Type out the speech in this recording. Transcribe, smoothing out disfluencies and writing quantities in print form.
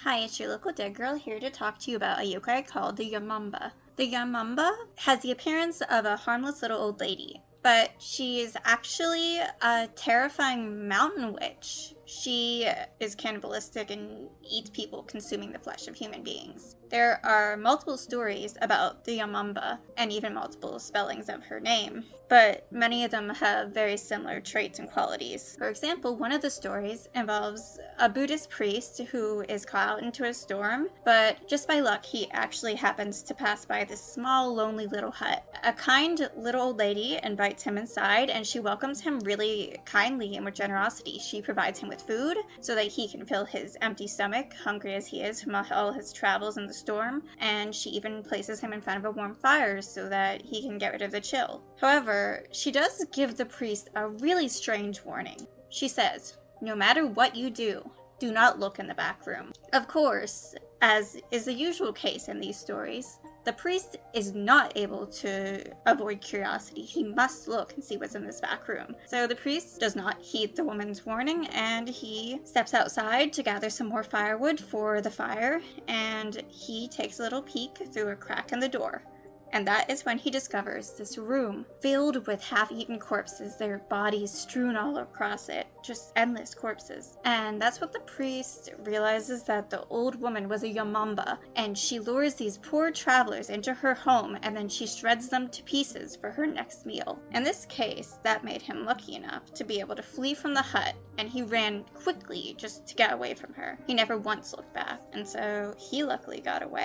Hi, it's your local dead girl here to talk to you about a yokai called the Yamamba. The Yamamba has the appearance of a harmless little old lady, but she is actually a terrifying mountain witch. She is cannibalistic and eats people, consuming the flesh of human beings. There are multiple stories about the Yamamba, and even multiple spellings of her name, but many of them have very similar traits and qualities. For example, one of the stories involves a Buddhist priest who is caught out into a storm, but just by luck he actually happens to pass by this small, lonely little hut. A kind little old lady invites him inside, and she welcomes him really kindly and with generosity. She provides him with food so that he can fill his empty stomach, hungry as he is from all his travels in the storm, and she even places him in front of a warm fire so that he can get rid of the chill. However, she does give the priest a really strange warning. She says, "No matter what you do not look in the back room." Of course, as is the usual case in these stories, the priest is not able to avoid curiosity. He must look and see what's in this back room. So the priest does not heed the woman's warning, and he steps outside to gather some more firewood for the fire, and he takes a little peek through a crack in the door. And that is when he discovers this room filled with half-eaten corpses, their bodies strewn all across it, just endless corpses. And that's what the priest realizes, that the old woman was a Yamamba, and she lures these poor travelers into her home, and then she shreds them to pieces for her next meal. In this case, that made him lucky enough to be able to flee from the hut, and he ran quickly just to get away from her. He never once looked back, and so he luckily got away.